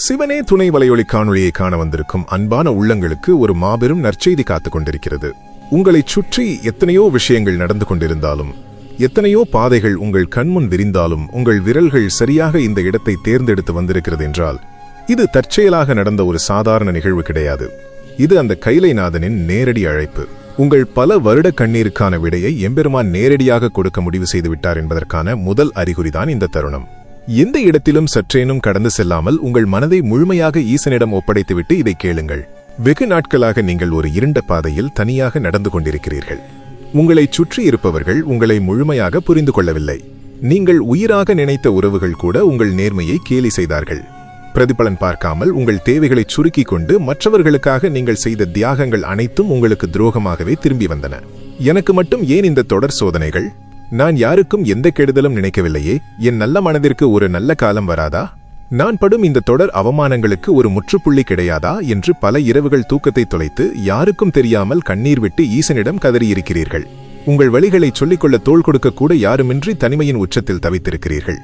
சிவனே துணை வலையொலி காணொளியை காண வந்திருக்கும் அன்பான உள்ளங்களுக்கு ஒரு மாபெரும் நற்செய்தி காத்துக் கொண்டிருக்கிறது. உங்களைச் சுற்றி எத்தனையோ விஷயங்கள் நடந்து கொண்டிருந்தாலும், எத்தனையோ பாதைகள் உங்கள் கண்முன் விரிந்தாலும், உங்கள் விரல்கள் சரியாக இந்த இடத்தை தேர்ந்தெடுத்து வந்திருக்கிறது என்றால், இது தற்செயலாக நடந்த ஒரு சாதாரண நிகழ்வு கிடையாது. இது அந்த கைலைநாதனின் நேரடி அழைப்பு. உங்கள் பல வருட கண்ணீருக்கான விடையை எம்பெருமான் நேரடியாக கொடுக்க முடிவு செய்துவிட்டார் என்பதற்கான முதல் அறிகுறிதான் இந்த தருணம். எந்த இடத்திலும் சற்றேனும் கடந்து செல்லாமல் உங்கள் மனதை முழுமையாக ஈசனிடம் ஒப்படைத்துவிட்டு இதை கேளுங்கள். வெகு நாட்களாக நீங்கள் ஒரு இருண்ட பாதையில் தனியாக நடந்து கொண்டிருக்கிறீர்கள். உங்களைச் சுற்றி இருப்பவர்கள் உங்களை முழுமையாக புரிந்து கொள்ளவில்லை. நீங்கள் உயிராக நினைத்த உறவுகள் கூட உங்கள் நேர்மையை கேலி செய்தார்கள். பிரதிபலன் பார்க்காமல் உங்கள் தேவைகளை சுருக்கிக் கொண்டு மற்றவர்களுக்காக நீங்கள் செய்த தியாகங்கள் அனைத்தும் உங்களுக்கு துரோகமாகவே திரும்பி வந்தன. எனக்கு மட்டும் ஏன் இந்த தொடர் சோதனைகள்? நான் யாருக்கும் எந்த கெடுதலும் நினைக்கவில்லையே. என் நல்ல மனதிற்கு ஒரு நல்ல காலம் வராதா? நான் படும் இந்த தொடர் அவமானங்களுக்கு ஒரு முற்றுப்புள்ளி கிடையாதா என்று பல இரவுகள் தூக்கத்தை தொலைத்து யாருக்கும் தெரியாமல் கண்ணீர் விட்டு ஈசனிடம் கதறியிருக்கிறீர்கள். உங்கள் வழிகளை சொல்லிக்கொள்ள தோள் கொடுக்க கூட யாருமின்றி தனிமையின் உச்சத்தில் தவித்திருக்கிறீர்கள்.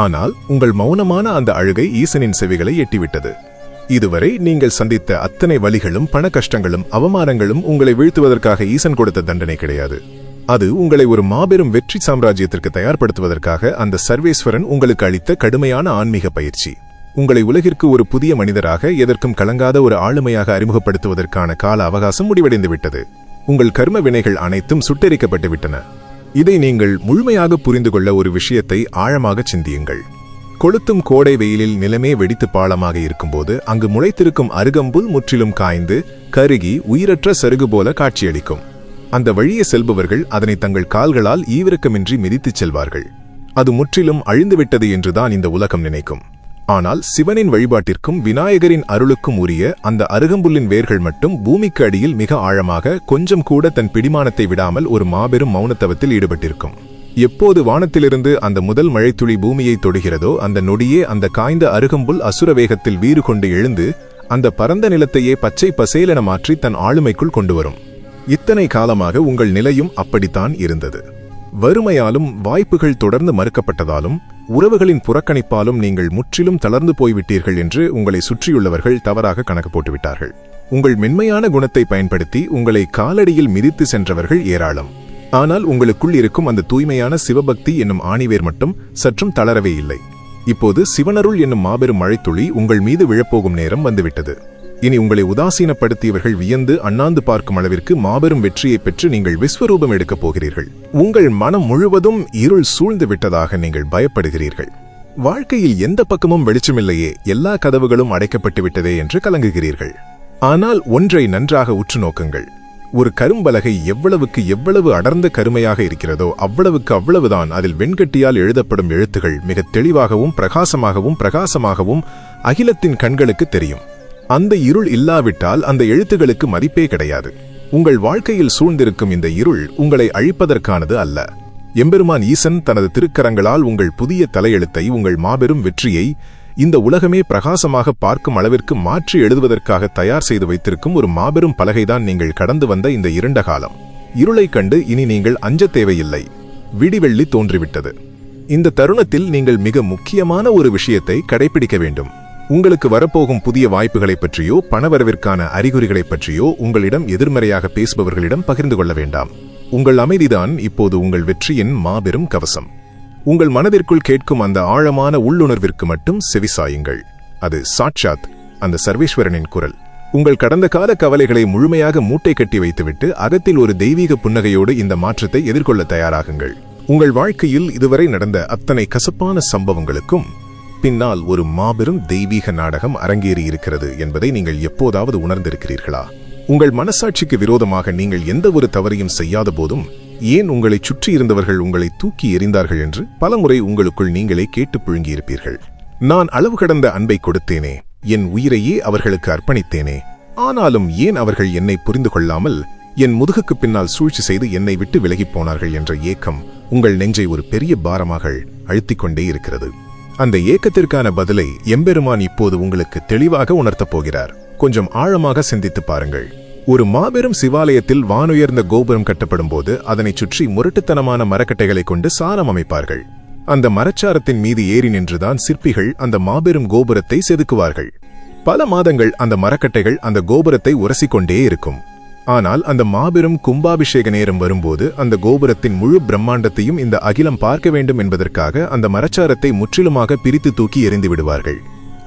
ஆனால் உங்கள் மௌனமான அந்த அழுகை ஈசனின் செவிகளை எட்டிவிட்டது. இதுவரை நீங்கள் சந்தித்த அத்தனை வலிகளும் பண கஷ்டங்களும் அவமானங்களும் உங்களை வீழ்த்துவதற்காக ஈசன் கொடுத்த தண்டனை கிடையாது. அது உங்களை ஒரு மாபெரும் வெற்றி சாம்ராஜ்யத்திற்கு தயார்படுத்துவதற்காக அந்த சர்வேஸ்வரன் உங்களுக்கு அளித்த கடுமையான ஆன்மீக பயிற்சி. உங்களை உலகிற்கு ஒரு புதிய மனிதராக, எதற்கும் கலங்காத ஒரு ஆளுமையாக அறிமுகப்படுத்துவதற்கான கால அவகாசம் முடிவடைந்து விட்டது. உங்கள் கர்ம வினைகள் அனைத்தும் சுட்டெரிக்கப்பட்டு விட்டன. இதை நீங்கள் முழுமையாக புரிந்து கொள்ள ஒரு விஷயத்தை ஆழமாக சிந்தியுங்கள். கொளுத்தும் கோடை வெயிலில் நிலமே வெடித்து பாலமாக இருக்கும்போது அங்கு முளைத்திருக்கும் அருகம்புல் முற்றிலும் காய்ந்து கருகி உயிரற்ற சருகு போல காட்சியளிக்கும். அந்த வழியே செல்பவர்கள் அதனை தங்கள் கால்களால் ஈவிரக்கமின்றி மிதித்துச் செல்வார்கள். அது முற்றிலும் அழிந்துவிட்டது என்றுதான் இந்த உலகம் நினைக்கும். ஆனால் சிவனின் வழிபாட்டிற்கும் விநாயகரின் அருளுக்கும் உரிய அந்த அருகம்புல்லின் வேர்கள் மட்டும் பூமிக்கு அடியில் மிக ஆழமாக, கொஞ்சம் கூட தன் பிடிமானத்தை விடாமல் ஒரு மாபெரும் மௌனத்தவத்தில் ஈடுபட்டிருக்கும். எப்போது வானத்திலிருந்து அந்த முதல் மழைத்துளி பூமியை தொடுகிறதோ அந்த நொடியே அந்த காய்ந்த அருகம்புல் அசுர வேகத்தில் வீறு கொண்டு எழுந்து அந்த பரந்த நிலத்தையே பச்சை பசேலென மாற்றி தன் ஆளுமைக்குள் கொண்டு வரும். இத்தனை காலமாக உங்கள் நிலையும் அப்படித்தான் இருந்தது. வறுமையாலும் வாய்ப்புகள் தொடர்ந்து மறுக்கப்பட்டதாலும் உறவுகளின் புறக்கணிப்பாலும் நீங்கள் முற்றிலும் தளர்ந்து போய்விட்டீர்கள் என்று உங்களை சுற்றியுள்ளவர்கள் தவறாக கணக்கு போட்டுவிட்டார்கள். உங்கள் மென்மையான குணத்தை பயன்படுத்தி உங்களை காலடியில் மிதித்து சென்றவர்கள் ஏராளம். ஆனால் உங்களுக்குள் இருக்கும் அந்த தூய்மையான சிவபக்தி என்னும் ஆணிவேர் மட்டும் சற்றும் தளரவே இல்லை. இப்போது சிவனருள் என்னும் மாபெரும் மழைத்துளி உங்கள் மீது விழப்போகும் நேரம் வந்துவிட்டது. இனி உங்களை உதாசீனப்படுத்தியவர்கள் வியந்து அண்ணாந்து பார்க்கும் அளவிற்கு மாபெரும் வெற்றியை பெற்று நீங்கள் விஸ்வரூபம் எடுக்கப் போகிறீர்கள். உங்கள் மனம் முழுவதும் இருள் சூழ்ந்து விட்டதாக நீங்கள் பயப்படுகிறீர்கள். வாழ்க்கையில் எந்த பக்கமும் வெளிச்சமில்லையே, எல்லா கதவுகளும் அடைக்கப்பட்டு விட்டதே என்று கலங்குகிறீர்கள். ஆனால் ஒன்றை நன்றாக உற்று நோக்குங்கள். ஒரு கரும்பலகை எவ்வளவுக்கு எவ்வளவு அடர்ந்த கருமையாக இருக்கிறதோ அவ்வளவுக்கு அவ்வளவுதான் அதில் வெண்கட்டியால் எழுதப்படும் எழுத்துகள் மிக தெளிவாகவும் பிரகாசமாகவும் அகிலத்தின் கண்களுக்கு தெரியும். அந்த இருள் இல்லாவிட்டால் அந்த எழுத்துகளுக்கு மதிப்பே கிடையாது. உங்கள் வாழ்க்கையில் சூழ்ந்திருக்கும் இந்த இருள் உங்களை அழிப்பதற்கானது அல்ல. எம்பெருமான் ஈசன் தனது திருக்கரங்களால் உங்கள் புதிய தலையெழுத்தை, உங்கள் மாபெரும் வெற்றியை இந்த உலகமே பிரகாசமாக பார்க்கும் அளவிற்கு மாற்றி எழுதுவதற்காக தயார் செய்து வைத்திருக்கும் ஒரு மாபெரும் பலகைதான் நீங்கள் கடந்து வந்த இந்த இருண்ட காலம். இருளை கண்டு இனி நீங்கள் அஞ்ச தேவையில்லை. விடிவெள்ளி தோன்றிவிட்டது. இந்த தருணத்தில் நீங்கள் மிக முக்கியமான ஒரு விஷயத்தை கடைபிடிக்க வேண்டும். உங்களுக்கு வரப்போகும் புதிய வாய்ப்புகளை பற்றியோ பணவரவிற்கான அறிகுறிகளை பற்றியோ உங்களிடம் எதிர்மறையாக பேசுபவர்களிடம் பகிர்ந்து கொள்ள வேண்டாம். உங்கள் அமைதிதான் இப்போது உங்கள் வெற்றியின் மாபெரும் கவசம். உங்கள் மனதிற்குள் கேட்கும் அந்த ஆழமான உள்ளுணர்விற்கு மட்டும் செவிசாயுங்கள். அது சாட்சாத் அந்த சர்வேஸ்வரனின் குரல். உங்கள் கடந்த கால கவலைகளை முழுமையாக மூட்டை கட்டி வைத்துவிட்டு அகத்தில் ஒரு தெய்வீக புன்னகையோடு இந்த மாற்றத்தை எதிர்கொள்ள தயாராகுங்கள். உங்கள் வாழ்க்கையில் இதுவரை நடந்த அத்தனை கசப்பான சம்பவங்களுக்கும் பின்னால் ஒரு மாபெரும் தெய்வீக நாடகம் அரங்கேறி இருக்கிறது என்பதை நீங்கள் எப்போதாவது உணர்ந்திருக்கிறீர்களா? உங்கள் மனசாட்சிக்கு விரோதமாக நீங்கள் எந்த ஒரு தவறையும் செய்யாத போதும் ஏன் உங்களை சுற்றி இருந்தவர்கள் உங்களை தூக்கி எறிந்தார்கள் என்று பலமுறை உங்களுக்குள் நீங்களே கேட்டு புழுங்கியிருப்பீர்கள். நான் அளவு கடந்த அன்பை கொடுத்தேனே, என் உயிரையே அவர்களுக்கு அர்ப்பணித்தேனே, ஆனாலும் ஏன் அவர்கள் என்னை புரிந்து கொள்ளாமல் என் முதுகுக்கு பின்னால் சூழ்ச்சி செய்து என்னை விட்டு விலகிப் போனார்கள் என்ற ஏக்கம் உங்கள் நெஞ்சை ஒரு பெரிய பாரமாக அழுத்திக் கொண்டே இருக்கிறது. அந்த ஏக்கத்திற்கான பதிலை எம்பெருமான் இப்போது உங்களுக்கு தெளிவாக உணர்த்தப் போகிறார். கொஞ்சம் ஆழமாக சிந்தித்து பாருங்கள். ஒரு மாபெரும் சிவாலயத்தில் வானுயர்ந்த கோபுரம் கட்டப்படும் போது அதனை சுற்றி முரட்டுத்தனமான மரக்கட்டைகளை கொண்டு சாரம் அமைப்பார்கள். அந்த மரச்சாரத்தின் மீது ஏறி நின்றுதான் சிற்பிகள் அந்த மாபெரும் கோபுரத்தை செதுக்குவார்கள். பல மாதங்கள் அந்த மரக்கட்டைகள் அந்த கோபுரத்தை உரசிக்கொண்டே இருக்கும். ஆனால் அந்த மாபெரும் கும்பாபிஷேக நேரம் வரும்போது அந்த கோபுரத்தின் முழு பிரம்மாண்டத்தையும் இந்த அகிலம் பார்க்க வேண்டும் என்பதற்காக அந்த மரச்சாரத்தை முற்றிலுமாக பிரித்து தூக்கி எறிந்து விடுவார்கள்.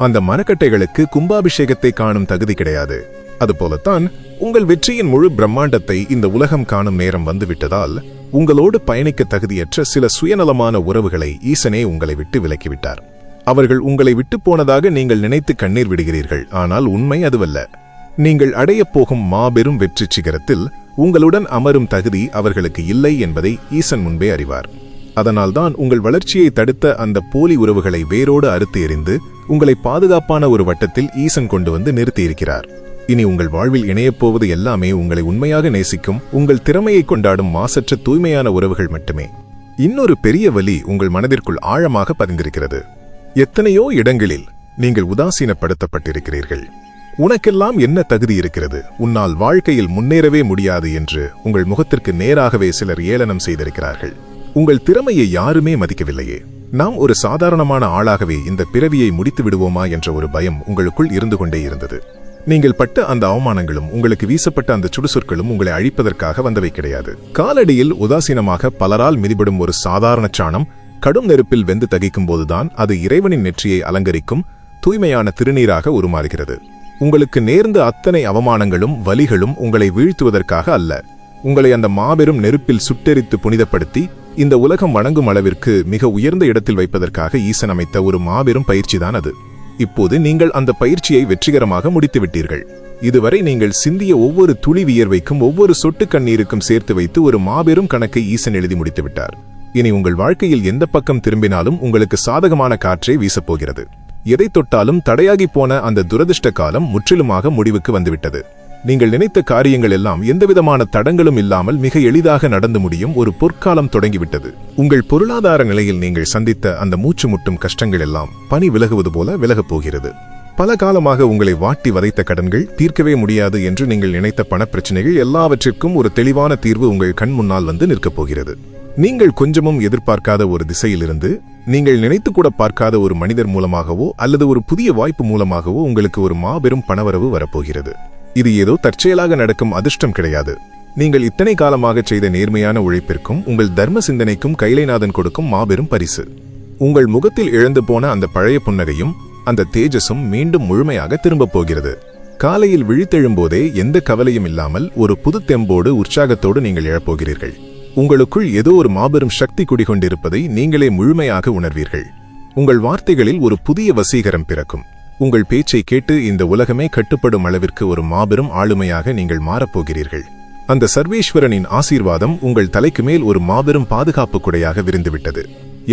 அந்த மரக்கட்டைகளுக்கு கும்பாபிஷேகத்தை காணும் தகுதி கிடையாது. அதுபோலத்தான் உங்கள் வெற்றியின் முழு பிரம்மாண்டத்தை இந்த உலகம் காணும் நேரம் வந்துவிட்டதால் உங்களோடு பயணிக்க தகுதியற்ற சில சுயநலமான உறவுகளை ஈசனே உங்களை விட்டு விலக்கிவிட்டார். அவர்கள் உங்களை விட்டு போனதாக நீங்கள் நினைத்து கண்ணீர் விடுகிறீர்கள். ஆனால் உண்மை அதுவல்ல. நீங்கள் அடையப் போகும் மாபெரும் வெற்றி சிகரத்தில் உங்களுடன் அமரும் தகுதி அவர்களுக்கு இல்லை என்பதை ஈசன் முன்பே அறிவார். அதனால்தான் உங்கள் வளர்ச்சியை தடுத்த அந்த போலி உறவுகளை வேரோடு அறுத்து எறிந்து உங்களை பாதுகாப்பான ஒரு வட்டத்தில் ஈசன் கொண்டு வந்து நிறுத்தியிருக்கிறார். இனி உங்கள் வாழ்வில் இணையப்போவது எல்லாமே உங்களை உண்மையாக நேசிக்கும், உங்கள் திறமையை கொண்டாடும் மாசற்ற தூய்மையான உறவுகள் மட்டுமே. இன்னொரு பெரிய வலி உங்கள் மனதிற்குள் ஆழமாக பதிந்திருக்கிறது. எத்தனையோ இடங்களில் நீங்கள் உதாசீனப்படுத்தப்பட்டிருக்கிறீர்கள். உனக்கெல்லாம் என்ன தகுதி இருக்கிறது, உன்னால் வாழ்க்கையில் முன்னேறவே முடியாது என்று உங்கள் முகத்திற்கு நேராகவே சிலர் ஏளனம் செய்திருக்கிறார்கள். உங்கள் திறமையை யாருமே மதிக்கவில்லையே, நாம் ஒரு சாதாரணமான ஆளாகவே இந்த பிறவியை முடித்து விடுவோமா என்ற ஒரு பயம் உங்களுக்குள் இருந்து கொண்டே இருந்தது. நீங்கள் பட்ட அந்த அவமானங்களும் உங்களுக்கு வீசப்பட்ட அந்த சுடுசொற்களும் உங்களை அழிப்பதற்காக வந்தவை கிடையாது. காலடியில் உதாசீனமாக பலரால் மிதிபடும் ஒரு சாதாரண சாணம் கடும் நெருப்பில் வெந்து தகிக்கும் போதுதான் அது இறைவனின் நெற்றியை அலங்கரிக்கும் தூய்மையான திருநீராக உருமாறுகிறது. உங்களுக்கு நேர்ந்த அத்தனை அவமானங்களும் வலிகளும் உங்களை வீழ்த்துவதற்காக அல்ல, உங்களை அந்த மாபெரும் நெருப்பில் சுட்டெரித்து புனிதப்படுத்தி இந்த உலகம் வணங்கும் அளவிற்கு மிக உயர்ந்த இடத்தில் வைப்பதற்காக ஈசன் அமைத்த ஒரு மாபெரும் பயிற்சிதான் அது. இப்போது நீங்கள் அந்த பயிற்சியை வெற்றிகரமாக முடித்துவிட்டீர்கள். இதுவரை நீங்கள் சிந்திய ஒவ்வொரு துளி வியர்வைக்கும் ஒவ்வொரு சொட்டு கண்ணீருக்கும் சேர்த்து வைத்து ஒரு மாபெரும் கணக்கை ஈசன் எழுதி முடித்துவிட்டார். இனி உங்கள் வாழ்க்கையில் எந்த பக்கம் திரும்பினாலும் உங்களுக்கு சாதகமான காற்றே வீசப்போகிறது. எதை தொட்டாலும் தடையாகி போன அந்த துரதிர்ஷ்ட காலம் முற்றிலுமாக முடிவுக்கு வந்துவிட்டது. நீங்கள் நினைத்த காரியங்கள் எல்லாம் எந்தவிதமான தடங்களும் இல்லாமல் மிக எளிதாக நடந்து முடியும் ஒரு பொற்காலம் தொடங்கிவிட்டது. உங்கள் பொருளாதார நிலையில் நீங்கள் சந்தித்த அந்த மூச்சு முட்டும் கஷ்டங்கள் எல்லாம் பனி விலகுவது போல விலகப் போகிறது. பல காலமாக உங்களை வாட்டி வதைத்த கடன்கள், தீர்க்கவே முடியாது என்று நீங்கள் நினைத்த பணப்பிரச்சனைகள் எல்லாவற்றிற்கும் ஒரு தெளிவான தீர்வு உங்கள் கண் முன்னால் வந்து நிற்கப் போகிறது. நீங்கள் கொஞ்சமும் எதிர்பார்க்காத ஒரு திசையிலிருந்து, நீங்கள் நினைத்து கூட பார்க்காத ஒரு மனிதர் மூலமாகவோ அல்லது ஒரு புதிய வாய்ப்பு மூலமாகவோ உங்களுக்கு ஒரு மாபெரும் பணவரவு வரப்போகிறது. இது ஏதோ தற்செயலாக நடக்கும் அதிர்ஷ்டம் கிடையாது. நீங்கள் இத்தனை காலமாக செய்த நேர்மையான உழைப்பிற்கும் உங்கள் தர்ம சிந்தனைக்கும் கைலைநாதன் கொடுக்கும் மாபெரும் பரிசு. உங்கள் முகத்தில் இழந்து போன அந்த பழைய புன்னகையும் அந்த தேஜஸும் மீண்டும் முழுமையாக திரும்பப் போகிறது. காலையில் விழித்தெழும்போதே எந்த கவலையும் இல்லாமல் ஒரு புது தெம்போடு உற்சாகத்தோடு நீங்கள் எழப்போகிறீர்கள். உங்களுக்குள் ஏதோ ஒரு மாபெரும் சக்தி குடிகொண்டிருப்பதை நீங்களே முழுமையாக உணர்வீர்கள். உங்கள் வார்த்தைகளில் ஒரு புதிய வசீகரம் பிறக்கும். உங்கள் பேச்சை கேட்டு இந்த உலகமே கட்டுப்படும் அளவிற்கு ஒரு மாபெரும் ஆளுமையாக நீங்கள் மாறப்போகிறீர்கள். அந்த சர்வேஸ்வரனின் ஆசீர்வாதம் உங்கள் தலைக்கு மேல் ஒரு மாபெரும் பாதுகாப்பு குடையாக விரிந்துவிட்டது.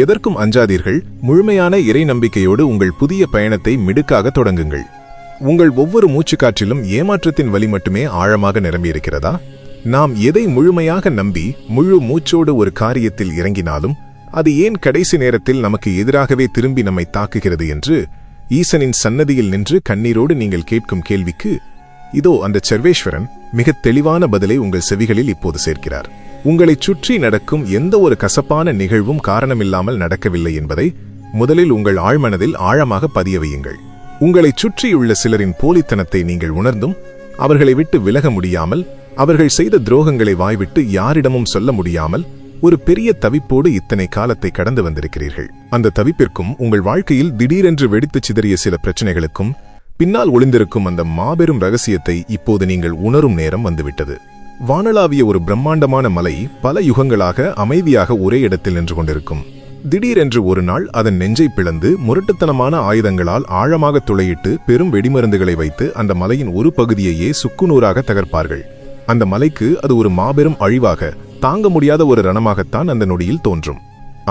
எதற்கும் அஞ்சாதீர்கள். முழுமையான இறை நம்பிக்கையோடு உங்கள் புதிய பயணத்தை மிடுக்காக தொடங்குங்கள். உங்கள் ஒவ்வொரு மூச்சுக்காற்றிலும் ஏமாற்றத்தின் வலி மட்டுமே ஆழமாக நிரம்பியிருக்கிறதா? நாம் எதை முழுமையாக நம்பி முழு மூச்சோடு ஒரு காரியத்தில் இறங்கினாலும் அது ஏன் கடைசி நேரத்தில் நமக்கு எதிராகவே திரும்பி நம்மை தாக்குகிறது என்று ஈசனின் சன்னதியில் நின்று கண்ணீரோடு நீங்கள் கேட்கும் கேள்விக்கு இதோ அந்த சர்வேஸ்வரன் மிக தெளிவான பதிலை உங்கள் செவிகளில் இப்போது சேர்க்கிறார். உங்களைச் சுற்றி நடக்கும் எந்த ஒரு கசப்பான நிகழ்வும் காரணமில்லாமல் நடக்கவில்லை என்பதை முதலில் உங்கள் ஆழ்மனதில் ஆழமாக பதிய வையுங்கள். உங்களைச் சுற்றியுள்ள சிலரின் போலித்தனத்தை நீங்கள் உணர்ந்தும் அவர்களை விட்டு விலக முடியாமல், அவர்கள் செய்த துரோகங்களை வாய்விட்டு யாரிடமும் சொல்ல முடியாமல் ஒரு பெரிய தவிப்போடு இத்தனை காலத்தை கடந்து வந்திருக்கிறீர்கள். அந்த தவிப்பிற்கும் உங்கள் வாழ்க்கையில் திடீரென்று வெடித்துச் சிதறிய சில பிரச்சனைகளுக்கும் பின்னால் ஒளிந்திருக்கும் அந்த மாபெரும் ரகசியத்தை இப்போது நீங்கள் உணரும் நேரம் வந்துவிட்டது. வானளாவிய ஒரு பிரம்மாண்டமான மலை பல யுகங்களாக அமைதியாக ஒரே இடத்தில் நின்று கொண்டிருக்கும். திடீரென்று ஒரு நாள் அதன் நெஞ்சை பிளந்து முரட்டுத்தனமான ஆயுதங்களால் ஆழமாக துளையிட்டு பெரும் வெடிமருந்துகளை வைத்து அந்த மலையின் ஒரு பகுதியையே சுக்குநூறாக தகர்ப்பார்கள். அந்த மலைக்கு அது ஒரு மாபெரும் அழிவாக, தாங்க முடியாத ஒரு ரணமாகத்தான் அந்த நொடியில் தோன்றும்.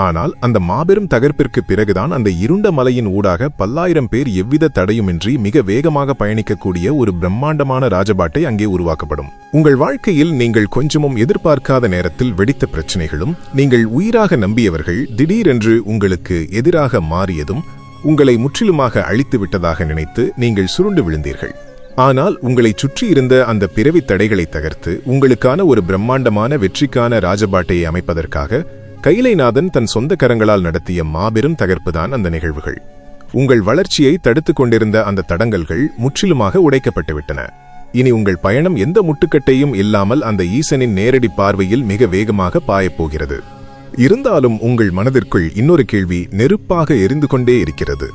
ஆனால் அந்த மாபெரும் தகர்ப்பிற்கு பிறகுதான் அந்த இருண்ட மலையின் ஊடாக பல்லாயிரம் பேர் எவ்வித தடையுமின்றி மிக வேகமாக பயணிக்கக்கூடிய ஒரு பிரம்மாண்டமான ராஜபாட்டை அங்கே உருவாக்கப்படும். உங்கள் வாழ்க்கையில் நீங்கள் கொஞ்சமும் எதிர்பார்க்காத நேரத்தில் வெடித்த பிரச்சனைகளும், நீங்கள் உயிராக நம்பியவர்கள் திடீரென்று உங்களுக்கு எதிராக மாறியதும் உங்களை முற்றிலுமாக அழித்து விட்டதாக நினைத்து நீங்கள் சுருண்டு விழுந்தீர்கள். ஆனால் உங்களை சுற்றியிருந்த அந்த பிறவி தடைகளை தகர்த்து உங்களுக்கான ஒரு பிரம்மாண்டமான வெற்றிக்கான ராஜபாட்டையை அமைப்பதற்காக கைலைநாதன் தன் சொந்த கரங்களால் நடத்திய மாபெரும் தகர்ப்புதான் அந்த நிகழ்வுகள். உங்கள் வளர்ச்சியை தடுத்துக் கொண்டிருந்த அந்த தடங்கல்கள் முற்றிலுமாக உடைக்கப்பட்டுவிட்டன. இனி உங்கள் பயணம் எந்த முட்டுக்கட்டையும் இல்லாமல் அந்த ஈசனின் நேரடி பார்வையில் மிக வேகமாக பாயப்போகிறது. இருந்தாலும் உங்கள் மனதிற்குள் இன்னொரு கேள்வி நெருப்பாக எரிந்து கொண்டே இருக்கிறது.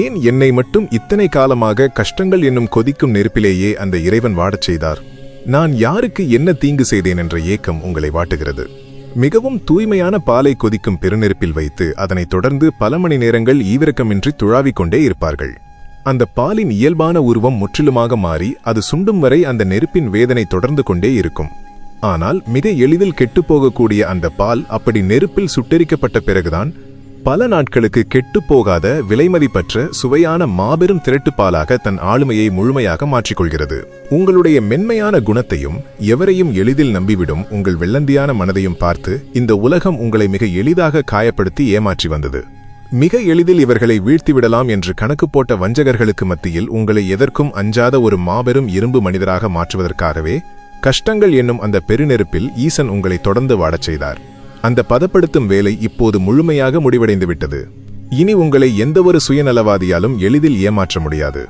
ஏன் என்னை மட்டும் இத்தனை காலமாக கஷ்டங்கள் என்னும் கொதிக்கும் நெருப்பிலேயே அந்த இறைவன் வாடச் செய்தார்? நான் யாருக்கு என்ன தீங்கு செய்தேன் என்ற ஏக்கம் உங்களை வாட்டுகிறது. மிகவும் தூய்மையான பாலை கொதிக்கும் பெருநெருப்பில் வைத்து அதனைத் தொடர்ந்து பல மணி நேரங்கள் ஈவிரக்கமின்றி துழாவிக் கொண்டே இருப்பார்கள். அந்த பாலின் இயல்பான உருவம் முற்றிலுமாக மாறி அது சுண்டும் வரை அந்த நெருப்பின் வேதனை தொடர்ந்து கொண்டே இருக்கும். ஆனால் மிக எளிதில் கெட்டுப்போகக்கூடிய அந்த பால் அப்படி நெருப்பில் சுட்டெரிக்கப்பட்ட பிறகுதான் பல நாட்களுக்கு கெட்டுப்போகாத விலைமதிப்பற்ற சுவையான மாபெரும் திரட்டுப்பாலாக தன் ஆளுமையை முழுமையாக மாற்றிக்கொள்கிறது. உங்களுடைய மென்மையான குணத்தையும் எவரையும் எளிதில் நம்பிவிடும் உங்கள் வெள்ளந்தியான மனதையும் பார்த்து இந்த உலகம் உங்களை மிக எளிதாக காயப்படுத்தி ஏமாற்றி வந்தது. மிக எளிதில் இவர்களை வீழ்த்திவிடலாம் என்று கணக்கு போட்ட வஞ்சகர்களுக்கு மத்தியில் உங்களை எதற்கும் அஞ்சாத ஒரு மாபெரும் இரும்பு மனிதராக மாற்றுவதற்காகவே கஷ்டங்கள் என்னும் அந்த பெருநெருப்பில் ஈசன் உங்களை தொடர்ந்து வாடச் செய்தார். அந்த பதப்படுத்தும் வேலை இப்போது முழுமையாக முடிவடைந்து விட்டது. இனி உங்களை எந்தவொரு சுயநலவாதியாலும் எளிதில் ஏமாற்ற முடியாது.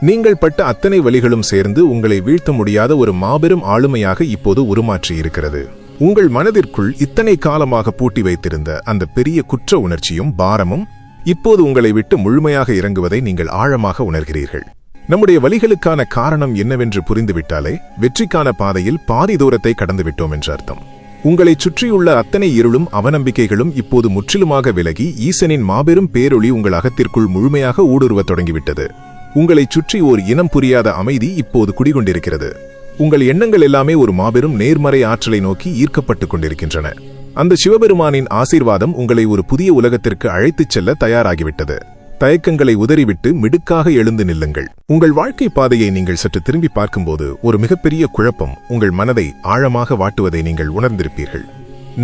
நீங்கள் பட்ட அத்தனை வலிகளும் சேர்ந்து உங்களை வீழ்த்த முடியாத ஒரு மாபெரும் ஆளுமையாக இப்போது உருமாற்றி இருக்கிறது. உங்கள் மனதிற்குள் இத்தனை காலமாக பூட்டி வைத்திருந்த அந்த பெரிய குற்ற உணர்ச்சியும் பாரமும் இப்போது உங்களை விட்டு முழுமையாக இறங்குவதை நீங்கள் ஆழமாக உணர்கிறீர்கள். நம்முடைய வலிகளுக்கான காரணம் என்னவென்று புரிந்துவிட்டாலே வெற்றிக்கான பாதையில் பாதி தூரத்தை கடந்துவிட்டோம் என்று அர்த்தம். உங்களைச் சுற்றியுள்ள அத்தனை இருளும் அவநம்பிக்கைகளும் இப்போது முற்றிலுமாக விலகி ஈசனின் மாபெரும் பேரொளி உங்கள் அகத்திற்குள் முழுமையாக ஊடுருவத் தொடங்கிவிட்டது. உங்களைச் சுற்றி ஓர் இனம் புரியாத அமைதி இப்போது குடிகொண்டிருக்கிறது. உங்கள் எண்ணங்கள் எல்லாமே ஒரு மாபெரும் நேர்மறை ஆற்றலை நோக்கி ஈர்க்கப்பட்டுக் கொண்டிருக்கின்றன. அந்த சிவபெருமானின் ஆசீர்வாதம் உங்களை ஒரு புதிய உலகத்திற்கு அழைத்துச் செல்ல தயாராகிவிட்டது. தயக்கங்களை உதறிவிட்டு மிடுக்காக எழுந்து நில்லுங்கள். உங்கள் வாழ்க்கை பாதையை நீங்கள் சற்று திரும்பி பார்க்கும்போது ஒரு மிகப்பெரிய குழப்பம் உங்கள் மனதை ஆழமாக வாட்டுவதை நீங்கள் உணர்ந்திருப்பீர்கள்.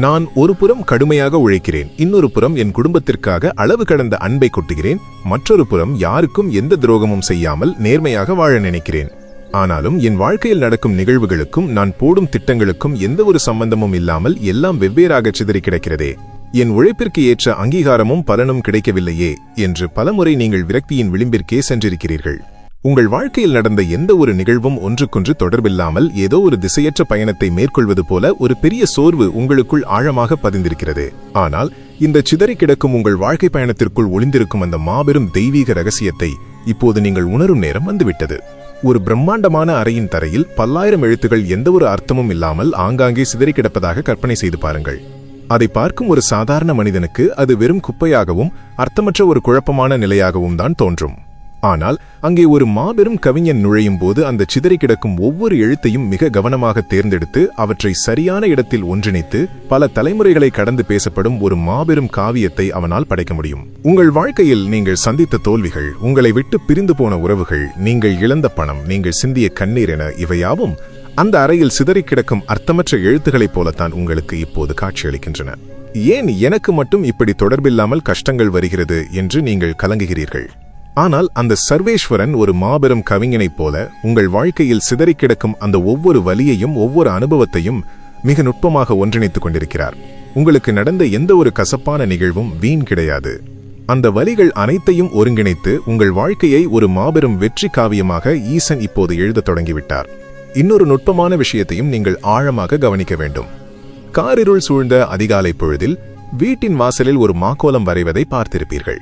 நான் ஒரு புறம் கடுமையாக உழைக்கிறேன், இன்னொரு புறம் என் குடும்பத்திற்காக அளவு கடந்த அன்பை கொட்டுகிறேன், மற்றொரு புறம் யாருக்கும் எந்த துரோகமும் செய்யாமல் நேர்மையாக வாழ நினைக்கிறேன். ஆனாலும் என் வாழ்க்கையில் நடக்கும் நிகழ்வுகளுக்கும் நான் போடும் திட்டங்களுக்கும் எந்த ஒரு சம்பந்தமும் இல்லாமல் எல்லாம் வெவ்வேறாக சிதறி கிடக்கிறதே. என் உழைப்பிற்கு ஏற்ற அங்கீகாரமும் பலனும் கிடைக்கவில்லையே என்று பலமுறை நீங்கள் விரக்தியின் விளிம்பிற்கே சென்றிருக்கிறீர்கள். உங்கள் வாழ்க்கையில் நடந்த எந்த ஒரு நிகழ்வும் ஒன்றுக்கொன்று தொடர்பில்லாமல் ஏதோ ஒரு திசையற்ற பயணத்தை மேற்கொள்வது போல ஒரு பெரிய சோர்வு உங்களுக்குள் ஆழமாக பதிந்திருக்கிறது. ஆனால் இந்த சிதறி கிடக்கும் உங்கள் வாழ்க்கை பயணத்திற்குள் ஒளிந்திருக்கும் அந்த மாபெரும் தெய்வீக ரகசியத்தை இப்போது நீங்கள் உணரும் நேரம் வந்துவிட்டது. ஒரு பிரம்மாண்டமான அறையின் தரையில் 10,000 எழுத்துகள் எந்த ஒரு அர்த்தமும் இல்லாமல் ஆங்காங்கே சிதறி கிடப்பதாக கற்பனை செய்து பாருங்கள். அதை பார்க்கும் ஒரு சாதாரண மனிதனுக்கு அது வெறும் குப்பையாகவும் அர்த்தமற்ற ஒரு குழப்பமான நிலையாகவும் தான் தோன்றும். ஆனால் அங்கே ஒரு மாபெரும் கவிஞன் நுழையும் போது அந்த சிதறி கிடக்கும் ஒவ்வொரு எழுத்தையும் மிக கவனமாக தேர்ந்தெடுத்து அவற்றை சரியான இடத்தில் ஒன்றிணைத்து பல தலைமுறைகளை கடந்து பேசப்படும் ஒரு மாபெரும் காவியத்தை அவனால் படைக்க முடியும். உங்கள் வாழ்க்கையில் நீங்கள் சந்தித்த தோல்விகள், உங்களை விட்டு பிரிந்து போன உறவுகள், நீங்கள் இழந்த பணம், நீங்கள் சிந்திய கண்ணீர் என இவையாவும் அந்த அறையில் சிதறி கிடக்கும் அர்த்தமற்ற எழுத்துக்களைப் போலத்தான் உங்களுக்கு இப்போது காட்சியளிக்கின்றன. ஏன் எனக்கு மட்டும் இப்படி தொடர்பில்லாமல் கஷ்டங்கள் வருகிறது என்று நீங்கள் கலங்குகிறீர்கள். ஆனால் அந்த சர்வேஸ்வரன் ஒரு மாபெரும் கவிஞனைப் போல உங்கள் வாழ்க்கையில் சிதறி கிடக்கும் அந்த ஒவ்வொரு வலியையும் ஒவ்வொரு அனுபவத்தையும் மிக நுட்பமாக ஒன்றிணைத்துக் கொண்டிருக்கிறார். உங்களுக்கு நடந்த எந்த ஒரு கசப்பான நிகழ்வும் வீண் கிடையாது. அந்த வலிகள் அனைத்தையும் ஒருங்கிணைத்து உங்கள் வாழ்க்கையை ஒரு மாபெரும் வெற்றி காவியமாக ஈசன் இப்போது எழுதத் தொடங்கிவிட்டார். இன்னொரு நுட்பமான விஷயத்தையும் நீங்கள் ஆழமாக கவனிக்க வேண்டும். காரிருள் சூழ்ந்த அதிகாலை பொழுதில் வீட்டின் வாசலில் ஒரு மாக்கோலம் வரைவதை பார்த்திருப்பீர்கள்.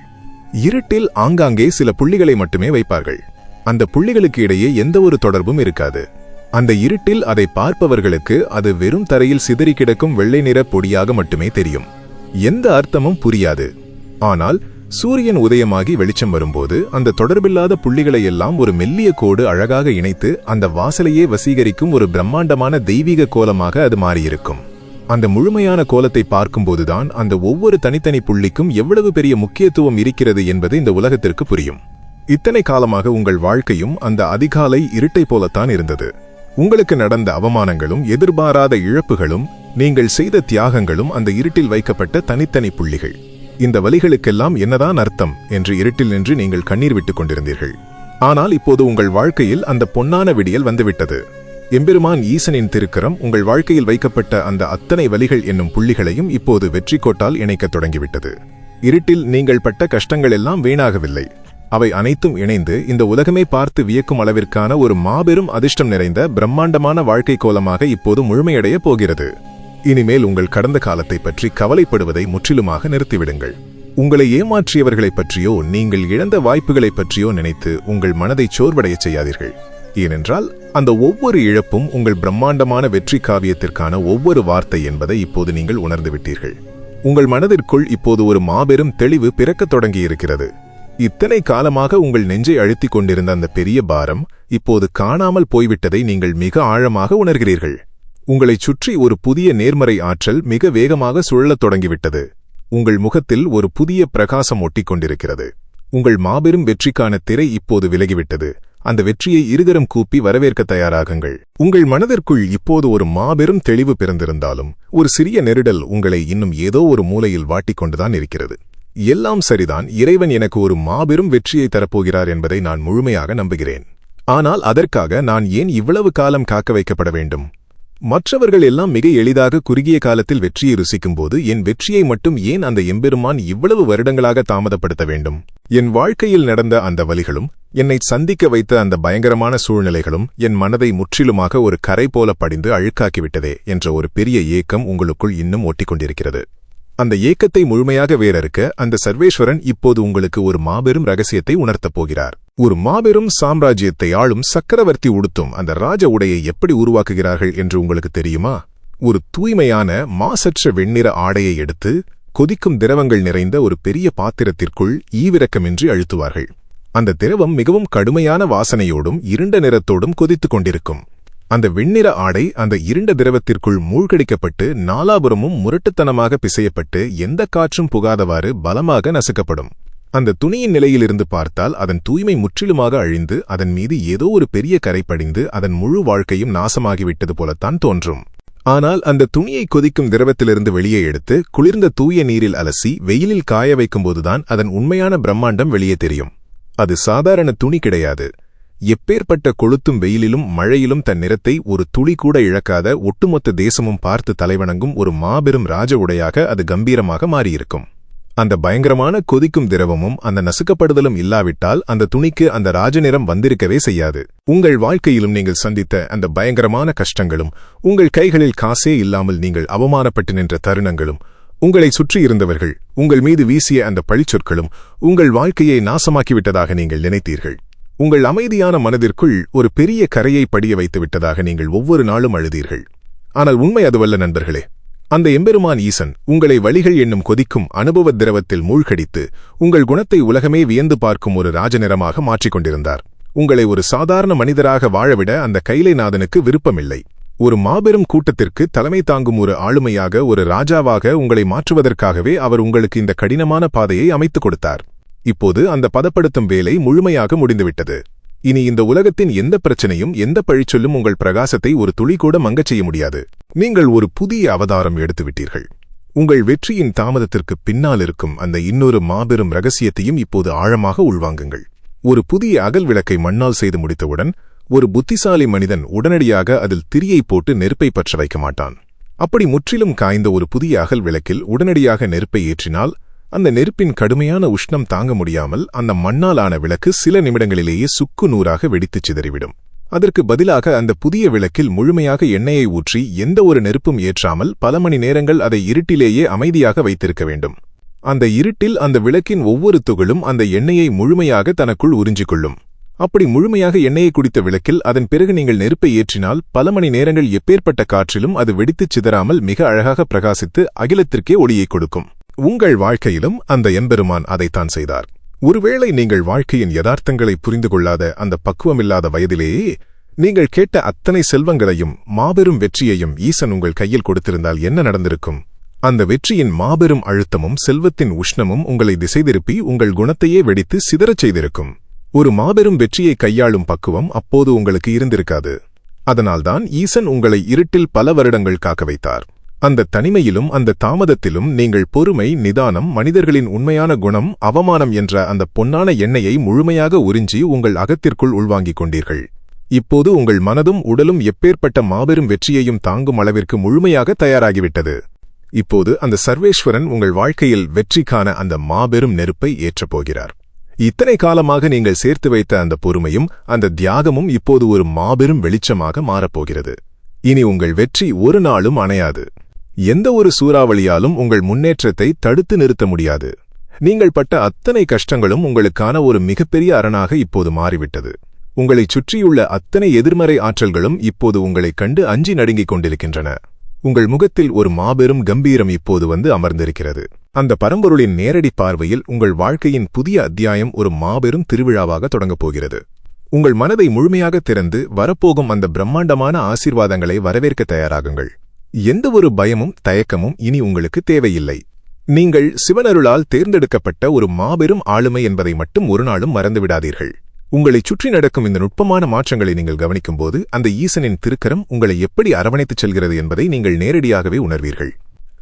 இருட்டில் ஆங்காங்கே சில புள்ளிகளை மட்டுமே வைப்பார்கள். அந்த புள்ளிகளுக்கு இடையே எந்த ஒரு தொடர்பும் இருக்காது. அந்த இருட்டில் அதை பார்ப்பவர்களுக்கு அது வெறும் தரையில் சிதறி கிடக்கும் வெள்ளை நிற பொடியாக மட்டுமே தெரியும். எந்த அர்த்தமும் புரியாது. ஆனால் சூரியன் உதயமாகி வெளிச்சம் வரும்போது அந்த தொடர்பில்லாத புள்ளிகளை எல்லாம் ஒரு மெல்லிய கோடு அழகாக இணைத்து அந்த வாசலையே வசீகரிக்கும் ஒரு பிரம்மாண்டமான தெய்வீக கோலமாக அது மாறியிருக்கும். அந்த முழுமையான கோலத்தை பார்க்கும்போதுதான் அந்த ஒவ்வொரு தனித்தனி புள்ளிக்கும் எவ்வளவு பெரிய முக்கியத்துவம் இருக்கிறது என்பது இந்த உலகத்திற்கு புரியும். இத்தனை காலமாக உங்கள் வாழ்க்கையும் அந்த அதிகாலை இருட்டை போலத்தான் இருந்தது. உங்களுக்கு நடந்த அவமானங்களும் எதிர்பாராத இழப்புகளும் நீங்கள் செய்த தியாகங்களும் அந்த இருட்டில் வைக்கப்பட்ட தனித்தனி புள்ளிகள். இந்த வலிகளுக்கெல்லாம் என்னதான் அர்த்தம் என்று இருட்டில் நின்று நீங்கள் கண்ணீர் விட்டுக் கொண்டிருந்தீர்கள். ஆனால் இப்போது உங்கள் வாழ்க்கையில் அந்த பொன்னான விடியல் வந்துவிட்டது. எம்பெருமான் ஈசனின் திருக்கரம் உங்கள் வாழ்க்கையில் வைக்கப்பட்ட அந்த அத்தனை வலிகள் என்னும் புள்ளிகளையும் இப்போது வெற்றி கோட்டால் இணைக்கத் தொடங்கிவிட்டது. இருட்டில் நீங்கள் பட்ட கஷ்டங்கள் எல்லாம் வீணாகவில்லை. அவை அனைத்தும் இணைந்து இந்த உலகமே பார்த்து வியக்கும் அளவிற்கான ஒரு மாபெரும் அதிர்ஷ்டம் நிறைந்த பிரம்மாண்டமான வாழ்க்கை கோலமாக இப்போது முழுமையடையப் போகிறது. இனிமேல் உங்கள் கடந்த காலத்தை பற்றி கவலைப்படுவதை முற்றிலுமாக நிறுத்திவிடுங்கள். உங்களை ஏமாற்றியவர்களைப் பற்றியோ நீங்கள் இழந்த வாய்ப்புகளைப் பற்றியோ நினைத்து உங்கள் மனதை சோர்வடைய செய்யாதீர்கள். ஏனென்றால் அந்த ஒவ்வொரு இழப்பும் உங்கள் பிரம்மாண்டமான வெற்றி காவியத்திற்கான ஒவ்வொரு வார்த்தை என்பதை இப்போது நீங்கள் உணர்ந்துவிட்டீர்கள். உங்கள் மனதிற்குள் இப்போது ஒரு மாபெரும் தெளிவு பிறக்கத் தொடங்கியிருக்கிறது. இத்தனை காலமாக உங்கள் நெஞ்சை அழுத்திக் கொண்டிருந்த அந்த பெரிய பாரம் இப்போது காணாமல் போய்விட்டதை நீங்கள் மிக ஆழமாக உணர்கிறீர்கள். உங்களைச் சுற்றி ஒரு புதிய நேர்மறை ஆற்றல் மிக வேகமாக சுழலத் தொடங்கிவிட்டது. உங்கள் முகத்தில் ஒரு புதிய பிரகாசம் ஒட்டிக் கொண்டிருக்கிறது. உங்கள் மாபெரும் வெற்றிக்கான திரை இப்போது விலகிவிட்டது. அந்த வெற்றியை இருகரம் கூப்பி வரவேற்க தயாராகுங்கள். உங்கள் மனதிற்குள் இப்போது ஒரு மாபெரும் தெளிவு பிறந்திருந்தாலும் ஒரு சிறிய நெருடல் உங்களை இன்னும் ஏதோ ஒரு மூலையில் வாட்டிக்கொண்டுதான் இருக்கிறது. எல்லாம் சரிதான், இறைவன் எனக்கு ஒரு மாபெரும் வெற்றியை தரப்போகிறார் என்பதை நான் முழுமையாக நம்புகிறேன். ஆனால் அதற்காக நான் ஏன் இவ்வளவு காலம் காக்க வைக்கப்பட வேண்டும்? மற்றவர்கள் எல்லாம் மிக எளிதாக குறுகிய காலத்தில் வெற்றியை ருசிக்கும்போது என் வெற்றியை மட்டும் ஏன் அந்த எம்பெருமான் இவ்வளவு வருடங்களாக தாமதப்படுத்த வேண்டும்? என் வாழ்க்கையில் நடந்த அந்த வலிகளும் என்னை சந்திக்க வைத்த அந்த பயங்கரமான சூழ்நிலைகளும் என் மனதை முற்றிலுமாக ஒரு கரை போல படிந்து அழுக்காக்கிவிட்டதே என்ற ஒரு பெரிய ஏக்கம் உங்களுக்குள் இன்னும் ஒட்டிக்கொண்டிருக்கிறது. அந்த ஏக்கத்தை முழுமையாக வேறறுக்க அந்த சர்வேஸ்வரன் இப்போது உங்களுக்கு ஒரு மாபெரும் ரகசியத்தை உணர்த்தப் போகிறார். ஒரு மாபெரும் சாம்ராஜ்யத்தை ஆளும் சக்கரவர்த்தி உடுத்தும் அந்த ராஜ உடையை எப்படி உருவாக்குகிறார்கள் என்று உங்களுக்கு தெரியுமா? ஒரு தூய்மையான மாசற்ற வெண்ணிற ஆடையை எடுத்து கொதிக்கும் திரவங்கள் நிறைந்த ஒரு பெரிய பாத்திரத்திற்குள் ஈவிரக்கமின்றி அழுத்துவார்கள். அந்த திரவம் மிகவும் கடுமையான வாசனையோடும் இருண்ட நிறத்தோடும் கொதித்துக் கொண்டிருக்கும். அந்த வெண்ணிற ஆடை அந்த இருண்ட திரவத்திற்குள் மூழ்கடிக்கப்பட்டு நாலாபுரமும் முரட்டுத்தனமாக பிசையப்பட்டு எந்த காற்றும் புகாதவாறு பலமாக நசுக்கப்படும். அந்த துணியின் நிலையிலிருந்து பார்த்தால் அதன் தூய்மை முற்றிலுமாக அழிந்து அதன் மீது ஏதோ ஒரு பெரிய கரை படிந்து அதன் முழு வாழ்க்கையும் நாசமாகிவிட்டது போலத்தான் தோன்றும். ஆனால் அந்த துணியை கொதிக்கும் திரவத்திலிருந்து வெளியே எடுத்து குளிர்ந்த தூய நீரில் அலசி வெயிலில் காய வைக்கும்போதுதான் அதன் உண்மையான பிரம்மாண்டம் வெளியே தெரியும். அது சாதாரண துணி கிடையாது. எப்பேற்பட்ட கொளுத்தும் வெயிலிலும் மழையிலும் தன் நிறத்தை ஒரு துளி கூட இழக்காத ஒட்டுமொத்த தேசமும் பார்த்து தலைவணங்கும் ஒரு மாபெரும் ராஜ உடையாக அது கம்பீரமாக மாறியிருக்கும். அந்த பயங்கரமான கொதிக்கும் திரவமும் அந்த நசுக்கப்படுதலும் இல்லாவிட்டால் அந்த துணிக்கு அந்த ராஜநிறம் வந்திருக்கவே செய்யாது. உங்கள் வாழ்க்கையிலும் நீங்கள் சந்தித்த அந்த பயங்கரமான கஷ்டங்களும் உங்கள் கைகளில் காசே இல்லாமல் நீங்கள் அவமானப்பட்டு நின்ற தருணங்களும் உங்களை சுற்றி இருந்தவர்கள் உங்கள் மீது வீசிய அந்த பழிச்சொற்களும் உங்கள் வாழ்க்கையை நாசமாக்கிவிட்டதாக நீங்கள் நினைத்தீர்கள். உங்கள் அமைதியான மனதிற்குள் ஒரு பெரிய கரையை படிய வைத்து விட்டதாக நீங்கள் ஒவ்வொரு நாளும் அழுதீர்கள். ஆனால் உண்மை அதுவல்ல நண்பர்களே. அந்த எம்பெருமான் ஈசன் உங்களை வலிகள் என்னும் கொதிக்கும் அனுபவ திரவத்தில் மூழ்கடித்து உங்கள் குணத்தை உலகமே வியந்து பார்க்கும் ஒரு ராஜநிறமாக மாற்றிக்கொண்டிருந்தார். உங்களை ஒரு சாதாரண மனிதராக வாழவிட அந்த கைலைநாதனுக்கு விருப்பமில்லை. ஒரு மாபெரும் கூட்டத்திற்கு தலைமை தாங்கும் ஒரு ஆளுமையாக ஒரு ராஜாவாக உங்களை மாற்றுவதற்காகவே அவர் உங்களுக்கு இந்த கடினமான பாதையை அமைத்துக் கொடுத்தார். இப்போது அந்த பதப்படுத்தும் வேலை முழுமையாக முடிந்துவிட்டது. இனி இந்த உலகத்தின் எந்த பிரச்சனையும் எந்த பழிச்சொல்லும் உங்கள் பிரகாசத்தை ஒரு துளி கூட மங்கச் செய்ய முடியாது. நீங்கள் ஒரு புதிய அவதாரம் எடுத்துவிட்டீர்கள். உங்கள் வெற்றியின் தாமதத்திற்கு பின்னால் இருக்கும் அந்த இன்னொரு மாபெரும் ரகசியத்தையும் இப்போது ஆழமாக உள்வாங்குங்கள். ஒரு புதிய அகல் விளக்கை மண்ணால் செய்து முடித்தவுடன் ஒரு புத்திசாலி மனிதன் உடனடியாக அதில் திரியை போட்டு நெருப்பை பற்ற வைக்க மாட்டான். அப்படி முற்றிலும் காய்ந்த ஒரு புதிய அகல் விளக்கில் உடனடியாக நெருப்பை ஏற்றினால் அந்த நெருப்பின் கடுமையான உஷ்ணம் தாங்க முடியாமல் அந்த மண்ணாலான விளக்கு சில நிமிடங்களிலேயே சுக்கு நூறாக வெடித்துச் சிதறிவிடும். அதற்கு பதிலாக அந்த புதிய விளக்கில் முழுமையாக எண்ணெயை ஊற்றி எந்த ஒரு நெருப்பும் ஏற்றாமல் பல மணி நேரங்கள் அதை இருட்டிலேயே அமைதியாக வைத்திருக்க வேண்டும். அந்த இருட்டில் அந்த விளக்கின் ஒவ்வொரு துகளும் அந்த எண்ணெயை முழுமையாக தனக்குள் உறிஞ்சிக்கொள்ளும். அப்படி முழுமையாக எண்ணெயை குடித்த விளக்கில் அதன் பிறகு நீங்கள் நெருப்பை ஏற்றினால் பல மணி நேரங்கள் எப்பேற்பட்ட காற்றிலும் அது வெடித்துச் சிதறாமல் மிக அழகாக பிரகாசித்து அகிலத்திற்கே ஒளியை கொடுக்கும். உங்கள் வாழ்க்கையிலும் அந்த எம்பெருமான் அதைத்தான் செய்தார். ஒருவேளை நீங்கள் வாழ்க்கையின் யதார்த்தங்களை புரிந்து கொள்ளாத அந்த பக்குவமில்லாத வயதிலேயே நீங்கள் கேட்ட அத்தனை செல்வங்களையும் மாபெரும் வெற்றியையும் ஈசன் உங்கள் கையில் கொடுத்திருந்தால் என்ன நடந்திருக்கும்? அந்த வெற்றியின் மாபெரும் அழுத்தமும் செல்வத்தின் உஷ்ணமும் உங்களை திசை திருப்பி உங்கள் குணத்தையே வெடித்து சிதறச் செய்திருக்கும். ஒரு மாபெரும் வெற்றியை கையாளும் பக்குவம் அப்போது உங்களுக்கு இருந்திருக்காது. அதனால்தான் ஈசன் உங்களை இருட்டில் பல வருடங்கள் காக்க வைத்தார். அந்த தனிமையிலும் அந்த தாமதத்திலும் நீங்கள் பொறுமை, நிதானம், மனிதர்களின் உண்மையான குணம், அவமானம் என்ற அந்த பொன்னான எண்ணெயை முழுமையாக உறிஞ்சி உங்கள் அகத்திற்குள் உள்வாங்கிக் கொண்டீர்கள். இப்போது உங்கள் மனதும் உடலும் எப்பேற்பட்ட மாபெரும் வெற்றியையும் தாங்கும் அளவிற்கு முழுமையாக தயாராகிவிட்டது. இப்போது அந்த சர்வேஸ்வரன் உங்கள் வாழ்க்கையில் வெற்றிக்கான அந்த மாபெரும் நெருப்பை ஏற்றப்போகிறார். இத்தனை காலமாக நீங்கள் சேர்த்து வைத்த அந்த பொறுமையும் அந்த தியாகமும் இப்போது ஒரு மாபெரும் வெளிச்சமாக மாறப்போகிறது. இனி உங்கள் வெற்றி ஒரு நாளும் அணையாது. எந்த ஒரு சூறாவளியாலும் உங்கள் முன்னேற்றத்தை தடுத்து நிறுத்த முடியாது. நீங்கள் பட்ட அத்தனை கஷ்டங்களும் உங்களுக்கான ஒரு மிகப்பெரிய அரணாக இப்போது மாறிவிட்டது. உங்களைச் சுற்றியுள்ள அத்தனை எதிர்மறை ஆற்றல்களும் இப்போது உங்களைக் கண்டு அஞ்சி நடுங்கிக் கொண்டிருக்கின்றன. உங்கள் முகத்தில் ஒரு மாபெரும் கம்பீரம் இப்போது வந்து அமர்ந்திருக்கிறது. அந்த பரம்பொருளின் நேரடி பார்வையில் உங்கள் வாழ்க்கையின் புதிய அத்தியாயம் ஒரு மாபெரும் திருவிழாவாக தொடங்கப் போகிறது. உங்கள் மனதை முழுமையாக திறந்து வரப்போகும் அந்த பிரம்மாண்டமான ஆசீர்வாதங்களை வரவேற்க தயாராகுங்கள். எந்த ஒரு பயமும் தயக்கமும் இனி உங்களுக்கு தேவையில்லை. நீங்கள் சிவனருளால் தேர்ந்தெடுக்கப்பட்ட ஒரு மாபெரும் ஆளுமை என்பதை மட்டும் ஒரு நாளும் மறந்துவிடாதீர்கள். உங்களைச் சுற்றி நடக்கும் இந்த நுட்பமான மாற்றங்களை நீங்கள் கவனிக்கும்போது அந்த ஈசனின் திருக்கரம் உங்களை எப்படி அரவணைத்துச் செல்கிறது என்பதை நீங்கள் நேரடியாகவே உணர்வீர்கள்.